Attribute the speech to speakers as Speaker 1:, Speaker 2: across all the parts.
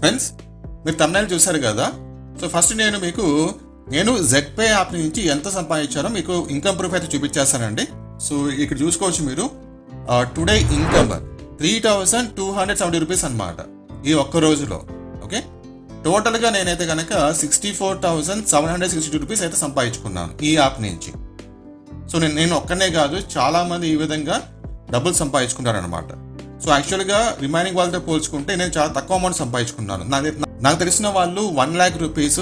Speaker 1: Friends, మీరు thumbnail చూశారు కదా. సో ఫస్ట్ నేను జెడ్పే యాప్ నుంచి ఎంత సంపాదించానో మీకు ఇన్కమ్ ప్రూఫ్ అయితే చూపించేస్తానండి. సో ఇక్కడ చూసుకోవచ్చు మీరు టుడే ఇన్కమ్ 3270 రూపీస్ అనమాట ఈ ఒక్క రోజులో. ఓకే, టోటల్గా నేనైతే కనుక 64,762 రూపీస్ అయితే సంపాదించుకున్నాను ఈ యాప్ నుంచి. సో నేను ఒక్కనే కాదు, చాలా మంది ఈ విధంగా డబ్బులు సంపాదించుకుంటారు అనమాట. సో యాక్చువల్గా రిమైనింగ్ వాళ్ళతో పోల్చుకుంటే నేను చాలా తక్కువ అమౌంట్ సంపాదించుకున్నాను. నాకు తెలిసిన వాళ్ళు 1 lakh రూపీస్,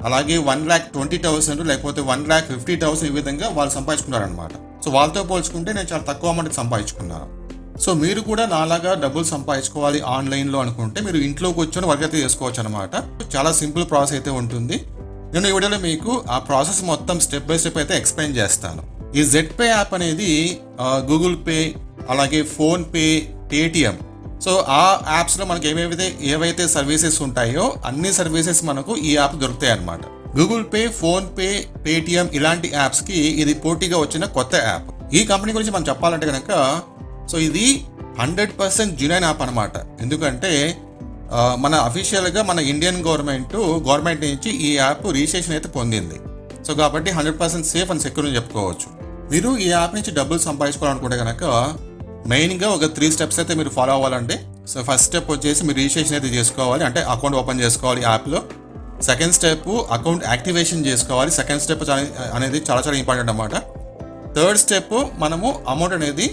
Speaker 1: అలాగే 1,20,000 లేకపోతే 1,50,000 ఈ విధంగా వాళ్ళు సంపాదించుకున్నారనమాట. సో వాళ్ళతో పోల్చుకుంటే నేను చాలా తక్కువ అమౌంట్ సంపాదించుకున్నాను. సో మీరు కూడా నాలాగా డబ్బులు సంపాదించుకోవాలి ఆన్లైన్లో అనుకుంటే మీరు ఇంట్లో కూర్చొని వర్క్ అయితే చేసుకోవచ్చు అనమాట. చాలా సింపుల్ ప్రాసెస్ అయితే ఉంటుంది. నేను ఈ వీడియోలో మీకు ఆ ప్రాసెస్ మొత్తం స్టెప్ బై స్టెప్ అయితే ఎక్స్ప్లెయిన్ చేస్తాను. ఈ జెడ్పే యాప్ అనేది గూగుల్ పే, అలాగే ఫోన్పే, పేటిఎం, సో ఆ యాప్స్లో మనకి ఏవైతే సర్వీసెస్ ఉంటాయో అన్ని సర్వీసెస్ మనకు ఈ యాప్ దొరుకుతాయి అన్నమాట. గూగుల్ పే, ఫోన్పే, పేటిఎం ఇలాంటి యాప్స్కి ఇది పోటీగా వచ్చిన కొత్త యాప్. ఈ కంపెనీ గురించి మనం చెప్పాలంటే కనుక సో ఇది 100% జెన్యూన్ యాప్ అనమాట. ఎందుకంటే మన అఫీషియల్గా మన ఇండియన్ గవర్నమెంట్ నుంచి ఈ యాప్ రిజిస్ట్రేషన్ అయితే పొందింది. సో కాబట్టి 100% సేఫ్ అండ్ సెక్యూర్ అని చెప్పుకోవచ్చు. మీరు ఈ యాప్ నుంచి డబ్బులు సంపాదించుకోవాలనుకుంటే కనుక మెయిన్గా ఒక 3 స్టెప్స్ అయితే మీరు ఫాలో అవ్వాలండి. సో ఫస్ట్ స్టెప్ వచ్చేసి మీరు రిజిస్ట్రేషన్ అయితే చేసుకోవాలి, అంటే అకౌంట్ ఓపెన్ చేసుకోవాలి యాప్లో. సెకండ్ స్టెప్ అకౌంట్ యాక్టివేషన్ చేసుకోవాలి. సెకండ్ స్టెప్ అనేది చాలా చాలా ఇంపార్టెంట్ అన్నమాట. థర్డ్ స్టెప్ మనము అమౌంట్ అనేది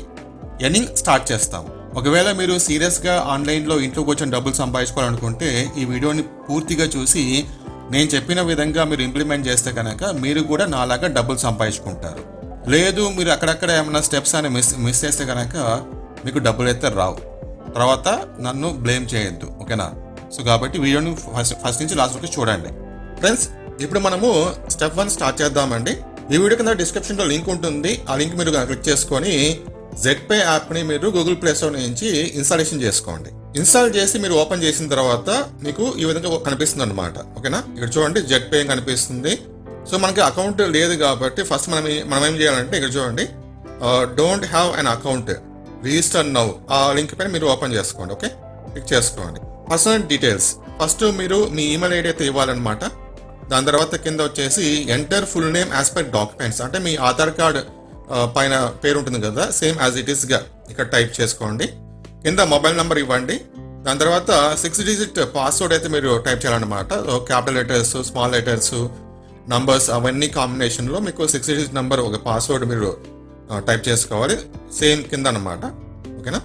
Speaker 1: ఎర్నింగ్ స్టార్ట్ చేస్తాం. ఒకవేళ మీరు సీరియస్గా ఆన్లైన్లో ఇంట్లో కూర్చొని డబ్బులు సంపాదించుకోవాలనుకుంటే ఈ వీడియోని పూర్తిగా చూసి నేను చెప్పిన విధంగా మీరు ఇంప్లిమెంట్ చేస్తే కనుక మీరు కూడా నాలాగా డబ్బులు సంపాదించుకుంటారు. లేదు మీరు అక్కడక్కడ ఏమైనా స్టెప్స్ అని మిస్ చేస్తే కనుక మీకు డబ్బులు అయితే రావు. తర్వాత నన్ను బ్లేమ్ చేయొద్దు, ఓకేనా? సో కాబట్టి వీడియోని ఫస్ట్ నుంచి లాస్ట్ వరకు చూడండి. ఫ్రెండ్స్, ఇప్పుడు మనము స్టెప్ 1 స్టార్ట్ చేద్దామండి. ఈ వీడియో కింద డిస్క్రిప్షన్లో లింక్ ఉంటుంది. ఆ లింక్ మీరు క్లిక్ చేసుకొని జెడ్పే యాప్ని మీరు గూగుల్ ప్లే స్టోర్ నుంచి ఇన్స్టాలేషన్ చేసుకోండి. ఇన్స్టాల్ చేసి మీరు ఓపెన్ చేసిన తర్వాత మీకు ఈ విధంగా కనిపిస్తుంది అనమాట, ఓకేనా? ఇక్కడ చూడండి జెడ్పే కనిపిస్తుంది. సో మనకి అకౌంట్ లేదు కాబట్టి ఫస్ట్ మనం ఏం చేయాలంటే ఇక్కడ చూడండి don't have an account, register now, ఆ లింక్ పైన మీరు ఓపెన్ చేసుకోండి. ఓకే, క్లిక్ చేసుకోండి. పర్సనల్ డీటెయిల్స్ ఫస్ట్ మీరు మీ ఈమెయిల్ ఐడి అయితే ఇవ్వాలన్నమాట. దాని తర్వాత కింద వచ్చేసి enter full name as per documents, అంటే మీ ఆధార్ కార్డ్ పైన పేరు ఉంటుంది కదా, సేమ్ యాజ్ ఇట్ ఈస్గా ఇక్కడ టైప్ చేసుకోండి. కింద మొబైల్ నెంబర్ ఇవ్వండి. దాని తర్వాత 6 digit పాస్వర్డ్ అయితే మీరు టైప్ చేయాలన్నమాట. Capital letters, small letters, numbers అవన్నీ కాంబినేషన్లో మీకు 6 digit నెంబర్ ఒక పాస్వర్డ్ మీరు టైప్ చేసుకోవాలి, సేమ్ కింద అనమాట, ఓకేనా?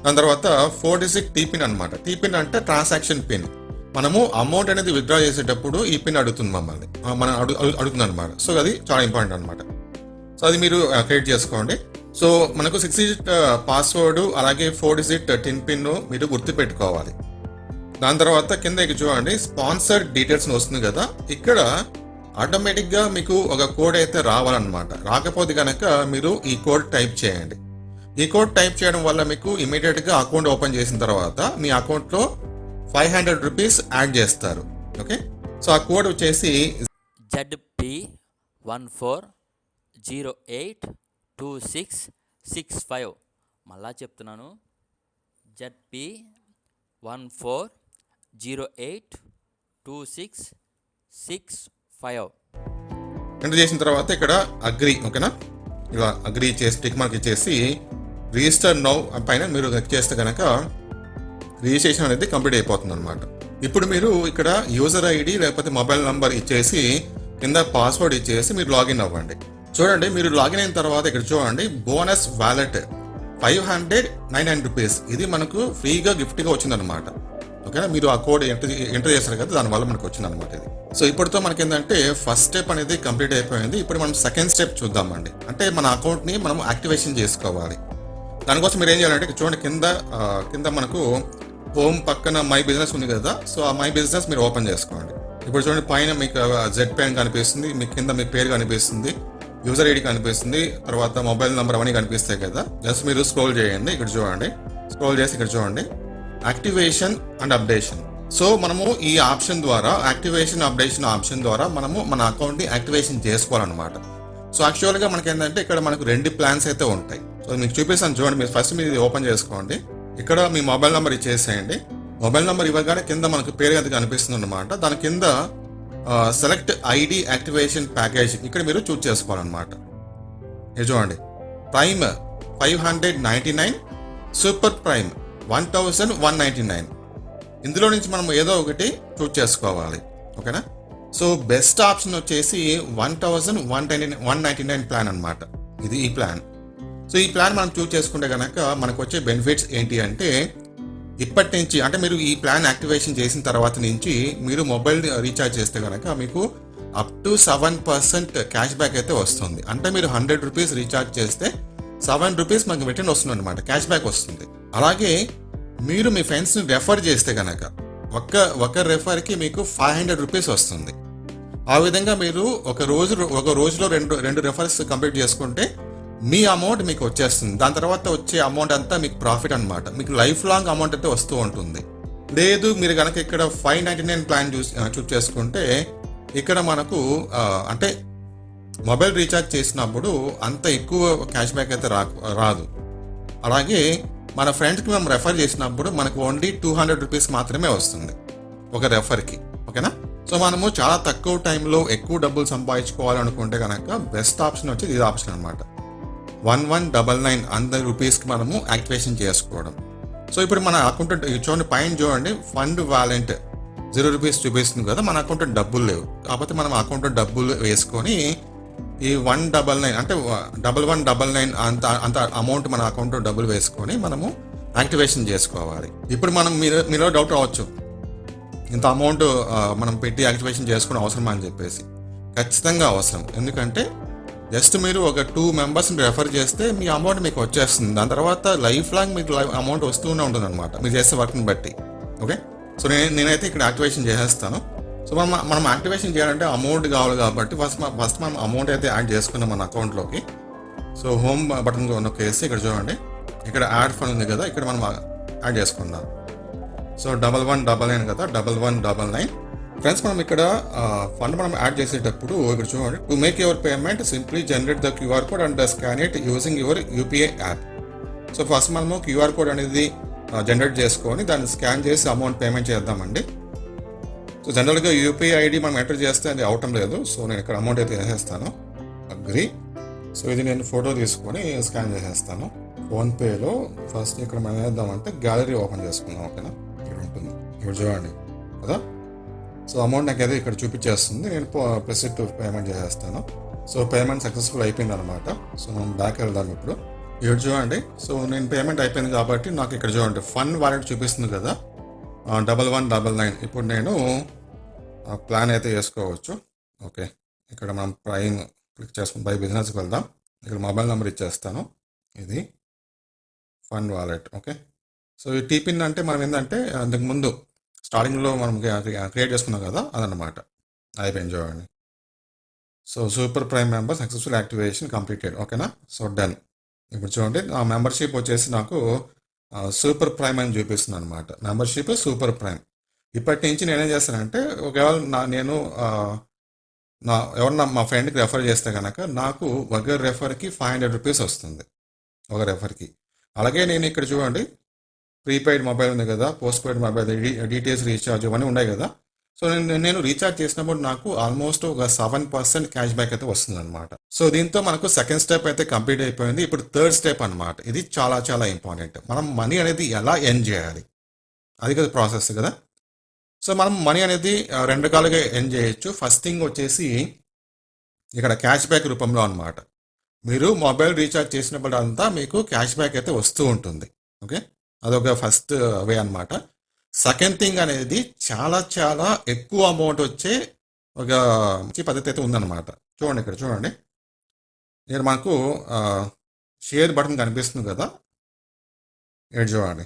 Speaker 1: దాని తర్వాత 4 digit టీపిన్ అనమాట. టీపిన్ అంటే ట్రాన్సాక్షన్ పిన్. మనము అమౌంట్ అనేది విత్డ్రా చేసేటప్పుడు ఈ పిన్ అడుగుతుంది మమ్మల్ని, అడుగుతుంది అనమాట. సో అది చాలా ఇంపార్టెంట్ అనమాట. సో అది మీరు క్రియేట్ చేసుకోండి. సో మనకు 6 digit పాస్వర్డ్ అలాగే 4 digit టిన్ పిన్ మీరు గుర్తుపెట్టుకోవాలి. దాని తర్వాత కింద ఇక్కడ చూడండి స్పాన్సర్ డీటెయిల్స్ వస్తుంది కదా, ఇక్కడ ఆటోమేటిక్గా మీకు ఒక కోడ్ అయితే రావాలన్నమాట. రాకపోతే కనుక మీరు ఈ కోడ్ టైప్ చేయండి. ఈ కోడ్ టైప్ చేయడం వల్ల మీకు ఇమీడియట్గా అకౌంట్ ఓపెన్ చేసిన తర్వాత మీ అకౌంట్లో 500 రూపీస్ యాడ్ చేస్తారు. ఓకే, సో ఆ కోడ్ వచ్చేసి
Speaker 2: ZP14082665. మళ్ళా చెప్తున్నాను, ZP14082665.
Speaker 1: ఎంటర్ చేసిన తర్వాత ఇక్కడ అగ్రీ, ఓకేనా? ఇలా అగ్రీ చేసి టిక్ మార్క్ ఇచ్చేసి రిజిస్టర్ నౌ పైన మీరు క్లిక్ చేస్తే కనుక రిజిస్ట్రేషన్ అనేది కంప్లీట్ అయిపోతుంది అనమాట. ఇప్పుడు మీరు ఇక్కడ యూజర్ ఐడి లేకపోతే మొబైల్ నంబర్ ఇచ్చేసి కింద పాస్వర్డ్ ఇచ్చేసి మీరు లాగిన్ అవ్వండి. చూడండి, మీరు లాగిన్ అయిన తర్వాత ఇక్కడ చూడండి బోనస్ వాలెట్ 599 రూపీస్, ఇది మనకు ఫ్రీగా గిఫ్ట్గా వచ్చిందనమాట. ఓకేనా, మీరు ఆ కోడ్ ఎంటర్ చేస్తారు కదా, దానివల్ల మనకు వచ్చిందనమాట ఇది. సో ఇప్పటితో మనకి ఏంటంటే ఫస్ట్ స్టెప్ అనేది కంప్లీట్ అయిపోయింది. ఇప్పుడు మనం సెకండ్ స్టెప్ చూద్దామండి. అంటే మన అకౌంట్ని మనం యాక్టివేషన్ చేసుకోవాలి. దానికోసం మీరు ఏం చేయాలంటే చూడండి కింద మనకు హోమ్ పక్కన మై బిజినెస్ ఉంది కదా, సో ఆ మై బిజినెస్ మీరు ఓపెన్ చేసుకోండి. ఇప్పుడు చూడండి పైన మీకు జెడ్పే అని కనిపిస్తుంది, మీ కింద మీ పేరు కనిపిస్తుంది, యూజర్ ఐడి కనిపిస్తుంది, తర్వాత మొబైల్ నెంబర్ అవన్నీ కనిపిస్తాయి కదా. జస్ట్ మీరు స్క్రోల్ చేయండి. ఇక్కడ చూడండి, స్క్రోల్ చేసి ఇక్కడ చూడండి యాక్టివేషన్ అండ్ అప్డేషన్. సో మనము ఈ ఆప్షన్ ద్వారా యాక్టివేషన్ అప్డేషన్ ఆప్షన్ ద్వారా మనము మన అకౌంట్ని యాక్టివేషన్ చేసుకోవాలన్నమాట. సో యాక్చువల్గా మనకి ఏంటంటే ఇక్కడ మనకు 2 ప్లాన్స్ అయితే ఉంటాయి. సో మీకు చూపిస్తాను చూడండి. మీరు ఫస్ట్ మీరు ఓపెన్ చేసుకోండి. ఇక్కడ మీ మొబైల్ నెంబర్ ఇచ్చేసేయండి. మొబైల్ నెంబర్ ఇవ్వగానే కింద మనకు పేరు అది కనిపిస్తుంది అనమాట. దాని కింద సెలెక్ట్ ఐడి యాక్టివేషన్ ప్యాకేజ్ ఇక్కడ మీరు చూస్ చేసుకోవాలన్నమాట. ఇది చూడండి, ప్రైమ్ 599, సూపర్ ప్రైమ్ 1199. ఇందులో నుంచి మనం ఏదో ఒకటి చూస్ చేసుకోవాలి. ఓకేనా? సో బెస్ట్ ఆప్షన్ వచ్చేసి 1199 ప్లాన్ అనమాట. ఇది ఈ ప్లాన్. సో ఈ ప్లాన్ మనం చూస్ చేసుకుంటే కనుక మనకు వచ్చే బెనిఫిట్స్ ఏంటి అంటే, ఇప్పటి నుంచి అంటే మీరు ఈ ప్లాన్ యాక్టివేషన్ చేసిన తర్వాత నుంచి మీరు మొబైల్ రీఛార్జ్ చేస్తే కనుక మీకు అప్ టు 7% క్యాష్ బ్యాక్ అయితే వస్తుంది. అంటే మీరు 100 రూపీస్ రీఛార్జ్ చేస్తే 7 రూపీస్ మనకు రిటర్న్ వస్తుంది అనమాట, క్యాష్ బ్యాక్ వస్తుంది. అలాగే మీరు మీ ఫ్రెండ్స్ని రెఫర్ చేస్తే కనుక ఒక రెఫర్కి మీకు 500 రూపీస్ వస్తుంది. ఆ విధంగా మీరు ఒక రోజులో రెండు రెఫర్స్ కంప్లీట్ చేసుకుంటే మీ అమౌంట్ మీకు వచ్చేస్తుంది. దాని తర్వాత వచ్చే అమౌంట్ అంతా మీకు ప్రాఫిట్ అనమాట. మీకు లైఫ్ లాంగ్ అమౌంట్ అయితే వస్తూ ఉంటుంది. లేదు మీరు కనుక ఇక్కడ 599 ప్లాన్ చూస్ చేసుకుంటే ఇక్కడ మనకు అంటే మొబైల్ రీఛార్జ్ చేసినప్పుడు అంత ఎక్కువ క్యాష్ బ్యాక్ అయితే రాదు. అలాగే మన ఫ్రెండ్స్కి మనం రెఫర్ చేసినప్పుడు మనకు ఓన్లీ 200 రూపీస్ మాత్రమే వస్తుంది ఒక రెఫర్కి. ఓకేనా? సో మనము చాలా తక్కువ టైంలో ఎక్కువ డబ్బులు సంపాదించుకోవాలనుకుంటే కనుక బెస్ట్ ఆప్షన్ వచ్చి ఇది ఆప్షన్ అనమాట. 1199 రూపీస్కి మనము యాక్టివేషన్ చేసుకోవడం. సో ఇప్పుడు మన అకౌంట్ చూడండి, పైన చూడండి ఫండ్ వాలెంట్ 0 రూపీస్ చూపిస్తుంది కదా. మన అకౌంట్లో డబ్బులు లేవు, కాకపోతే మనం అకౌంట్లో డబ్బులు వేసుకొని ఈ 199 అంటే 1199 అంత అమౌంట్ మన అకౌంట్లో డబ్బులు వేసుకొని మనము యాక్టివేషన్ చేసుకోవాలి. ఇప్పుడు మనం మీలో డౌట్ రావచ్చు, ఇంత అమౌంట్ మనం పెట్టి యాక్టివేషన్ చేసుకుని అవసరమా అని చెప్పేసి. ఖచ్చితంగా అవసరం. ఎందుకంటే జస్ట్ మీరు ఒక 2 మెంబర్స్ని రెఫర్ చేస్తే మీ అమౌంట్ మీకు వచ్చేస్తుంది. దాని తర్వాత లైఫ్ లాంగ్ మీకు అమౌంట్ వస్తూనే ఉంటుంది అనమాట మీరు చేసే వర్క్ని బట్టి. ఓకే? సో నేనైతే ఇక్కడ యాక్టివేషన్ చేసేస్తాను. సో మనం యాక్టివేషన్ చేయాలంటే అమౌంట్ కావాలి కాబట్టి ఫస్ట్ మనం అమౌంట్ అయితే యాడ్ చేసుకున్నాం మన అకౌంట్లోకి. సో హోమ్ బటన్ నొక్కేసి ఇక్కడ చూడండి, ఇక్కడ యాడ్ ఫండ్ ఉంది కదా, ఇక్కడ మనం యాడ్ చేసుకుందాం. సో 1199 కదా, 1199. ఫ్రెండ్స్ మనం ఇక్కడ ఫండ్ మనం యాడ్ చేసేటప్పుడు ఇక్కడ చూడండి, to make your payment simply generate the QR code and scan it using your UPI app. So first మనము క్యూఆర్ కోడ్ అనేది జనరేట్ చేసుకొని దాన్ని స్కాన్ చేసి అమౌంట్ పేమెంట్ చేద్దామండి. సో జనరల్గా యూపీఐ ఐడి మనం ఎంటర్ చేస్తే అది అవటం లేదు. సో నేను ఇక్కడ అమౌంట్ అయితే వేసేస్తాను, అగ్రి. సో ఇది నేను ఫోటో తీసుకొని స్కాన్ చేసేస్తాను. ఫోన్పేలో ఫస్ట్ ఇక్కడ మనం వేద్దామంటే గ్యాలరీ ఓపెన్ చేసుకుందాం. ఓకేనా? ఇక్కడ ఉంటుంది, ఇక్కడ చూడండి కదా. సో అమౌంట్ నాకు అయితే ఇక్కడ చూపించేస్తుంది. నేను ప్రెసిడ్ టు పేమెంట్ చేసేస్తాను. సో పేమెంట్ సక్సెస్ఫుల్ అయిపోయింది అనమాట. సో మనం బ్యాక్ వెళ్దాం ఇప్పుడు. ఇక్కడ చూడండి, సో నేను పేమెంట్ అయిపోయింది కాబట్టి నాకు ఇక్కడ చూడండి ఫండ్ వాలెట్ చూపిస్తుంది కదా, 1199. ఇప్పుడు నేను ప్లాన్ అయితే వేసుకోవచ్చు. ఓకే, ఇక్కడ మనం ప్రైమ్ క్లిక్ చేసుకుని బై బిజినెస్కి వెళ్దాం. ఇక్కడ మొబైల్ నెంబర్ ఇచ్చేస్తాను, ఇది ఫండ్ వాలెట్. ఓకే, సో ఈ టీపిన్ అంటే మనం ఏంటంటే అంతకుముందు స్టార్టింగ్లో మనం క్రియేట్ చేసుకున్నాం కదా, అదనమాట. అయిపోయింది చూడండి. So super prime member successful activation completed. ఓకేనా? So done. ఇప్పుడు చూడండి ఆ మెంబర్షిప్ వచ్చేసి నాకు సూపర్ ప్రైమ్ అని చూపిస్తుంది అనమాట. Membership super prime. ఇప్పటి నుంచి నేనేం చేస్తానంటే ఒకవేళ నేను ఎవరన్నా మా ఫ్రెండ్కి రెఫర్ చేస్తే కనుక నాకు ఒక రెఫర్కి 500 రూపీస్ వస్తుంది ఒక రెఫర్కి. అలాగే నేను ఇక్కడ చూడండి ప్రీపెయిడ్ మొబైల్ ఉంది కదా, post paid mobile, DTS recharge ఇవన్నీ ఉన్నాయి కదా. సో నేను రీఛార్జ్ చేసినప్పుడు నాకు ఆల్మోస్ట్ ఒక 7% క్యాష్ బ్యాక్ అయితే వస్తుంది అనమాట. సో దీంతో మనకు సెకండ్ స్టెప్ అయితే కంప్లీట్ అయిపోయింది. ఇప్పుడు థర్డ్ స్టెప్ అనమాట. ఇది చాలా చాలా ఇంపార్టెంట్. మనం మనీ అనేది ఎలా ఎర్న్ చేయాలి, అది కదా ప్రాసెస్ కదా. సో మనం మనీ అనేది 2 రకాలుగా ఎర్న్ చేయొచ్చు. ఫస్ట్ థింగ్ వచ్చేసి ఇక్కడ క్యాష్ బ్యాక్ రూపంలో అనమాట. మీరు మొబైల్ రీఛార్జ్ చేసినప్పుడు అంతా మీకు క్యాష్ బ్యాక్ అయితే వస్తూ ఉంటుంది. ఓకే, అదొక ఫస్ట్ వే అనమాట. సెకండ్ థింగ్ అనేది చాలా చాలా ఎక్కువ అమౌంట్ వచ్చే ఒక మంచి పద్ధతి అయితే ఉందన్నమాట. చూడండి ఇక్కడ చూడండి, నేను మాకు షేర్ బటన్ కనిపిస్తుంది కదా, ఇక్కడ చూడండి,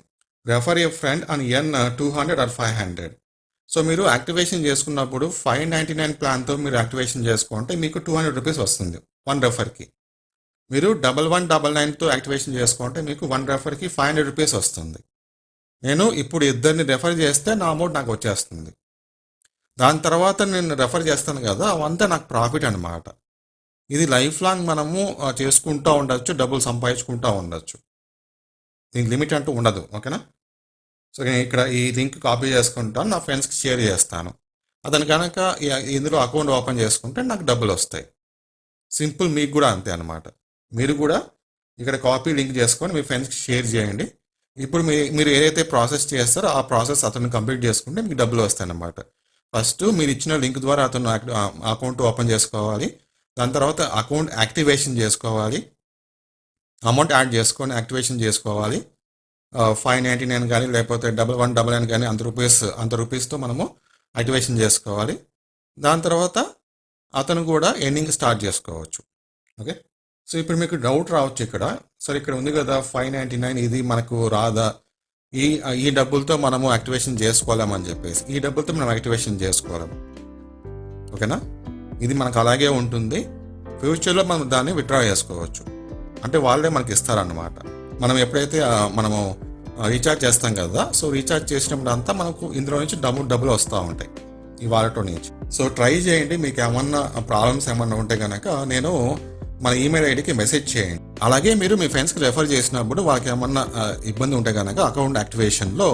Speaker 1: refer A friend and earn 200 or 500. So మీరు యాక్టివేషన్ చేసుకున్నప్పుడు 599 ప్లాన్తో మీరు యాక్టివేషన్ చేసుకుంటే మీకు 200 రూపీస్ వస్తుంది 1 రెఫర్కి. మీరు 1199తో యాక్టివేషన్ చేసుకుంటే మీకు 1 రెఫర్కి 500 రూపీస్ వస్తుంది. నేను ఇప్పుడు ఇద్దరిని రెఫర్ చేస్తే నా అమౌంట్ నాకు వచ్చేస్తుంది. దాని తర్వాత నేను రెఫర్ చేస్తాను కదా, అవంతా నాకు ప్రాఫిట్ అనమాట. ఇది లైఫ్ లాంగ్ మనము చేసుకుంటూ ఉండొచ్చు, డబ్బులు సంపాదించుకుంటూ ఉండొచ్చు. దీనికి లిమిట్ అంటూ ఉండదు. ఓకేనా? సో నేను ఇక్కడ ఈ లింక్ కాపీ చేసుకుంటాను, నా ఫ్రెండ్స్కి షేర్ చేస్తాను. అతను కనుక ఇందులో అకౌంట్ ఓపెన్ చేసుకుంటే నాకు డబ్బులు వస్తాయి. సింపుల్, మీకు కూడా అంతే అనమాట. మీరు కూడా ఇక్కడ కాపీ లింక్ చేసుకొని మీ ఫ్రెండ్స్కి షేర్ చేయండి. ఇప్పుడు మీరు ఏదైతే ప్రాసెస్ చేస్తారో ఆ ప్రాసెస్ అతను కంప్లీట్ చేసుకుంటే మీకు డబ్బులు వస్తాయి అన్నమాట. ఫస్ట్ మీరు ఇచ్చిన లింక్ ద్వారా అతను అకౌంట్ ఓపెన్ చేసుకోవాలి. దాని తర్వాత అకౌంట్ యాక్టివేషన్ చేసుకోవాలి, అమౌంట్ యాడ్ చేసుకొని యాక్టివేషన్ చేసుకోవాలి. 599 కానీ లేకపోతే 1199 కానీ అంత రూపీస్తో మనము యాక్టివేషన్ చేసుకోవాలి. దాని తర్వాత అతను కూడా ఎర్నింగ్ స్టార్ట్ చేసుకోవచ్చు. ఓకే, సో ఇప్పుడు మీకు డౌట్ రావచ్చు ఇక్కడ, సరే ఇక్కడ ఉంది కదా 599, ఇది మనకు రాదా, ఈ డబ్బులతో మనము యాక్టివేషన్ చేసుకోలేమని చెప్పేసి. ఈ డబ్బులతో మనం యాక్టివేషన్ చేసుకోలేము. ఓకేనా, ఇది మనకు అలాగే ఉంటుంది. ఫ్యూచర్లో మనం దాన్ని విత్డ్రా చేసుకోవచ్చు, అంటే వాళ్ళే మనకి ఇస్తారన్నమాట. మనం ఎప్పుడైతే మనము రీఛార్జ్ చేస్తాం కదా, సో రీఛార్జ్ చేసినప్పుడు అంతా మనకు ఇందులో నుంచి డబ్బులు వస్తూ ఉంటాయి ఈ వాలెట్ నుంచి. సో ట్రై చేయండి. మీకు ఏమన్నా ప్రాబ్లమ్స్ ఏమన్నా ఉంటే కనుక నేను మన ఈమెయిల్ ఐడికి మెసేజ్ చేయండి. అలాగే మీరు మీ ఫ్రెండ్స్కి రెఫర్ చేసినప్పుడు వాళ్ళకి ఏమన్నా ఇబ్బంది ఉంటే కనుక అకౌంట్ యాక్టివేషన్లో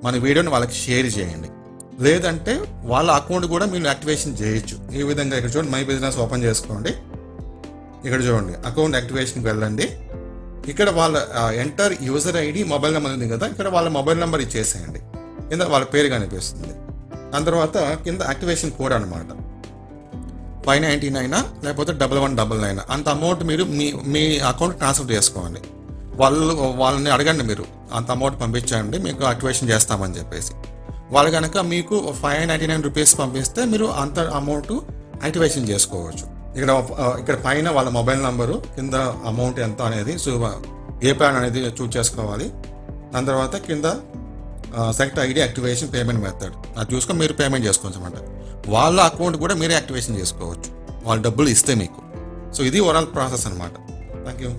Speaker 1: మన వీడియోని వాళ్ళకి షేర్ చేయండి. లేదంటే వాళ్ళ అకౌంట్ కూడా మీరు యాక్టివేషన్ చేయొచ్చు. ఈ విధంగా ఇక్కడ చూడండి, మై బిజినెస్ ఓపెన్ చేసుకోండి. ఇక్కడ చూడండి, అకౌంట్ యాక్టివేషన్కి వెళ్ళండి. ఇక్కడ వాళ్ళ enter user ID, mobile number ఉంది కదా, ఇక్కడ వాళ్ళ మొబైల్ నెంబర్ ఇచ్చేసేయండి. కింద వాళ్ళ పేరు కనిపిస్తుంది. దాని తర్వాత కింద యాక్టివేషన్ కోడ్ అనమాట. 599 లేకపోతే 1199 అంత అమౌంట్ మీరు మీ అకౌంట్ ట్రాన్స్ఫర్ చేసుకోండి. వాళ్ళని అడగండి, మీరు అంత అమౌంట్ పంపించండి, మీకు యాక్టివేషన్ చేస్తామని చెప్పేసి. వాళ్ళు కనుక మీకు 599 రూపీస్ పంపిస్తే మీరు అంత అమౌంట్ యాక్టివేషన్ చేసుకోవచ్చు. ఇక్కడ పైన వాళ్ళ మొబైల్ నంబరు, కింద అమౌంట్ ఎంత అనేది, సో ఏ ప్లాన్ అనేది చూస్ చేసుకోవాలి. దాని తర్వాత కింద select ID, activation, payment method అది చూసుకొని మీరు పేమెంట్ చేసుకోవచ్చు అనమాట. వాళ్ళ అకౌంట్ కూడా మీరే యాక్టివేషన్ చేసుకోవచ్చు, వాళ్ళ డబ్బులు ఇస్తే మీకు. సో ఇది ఓవరాల్ ప్రాసెస్ అనమాట. Thank you.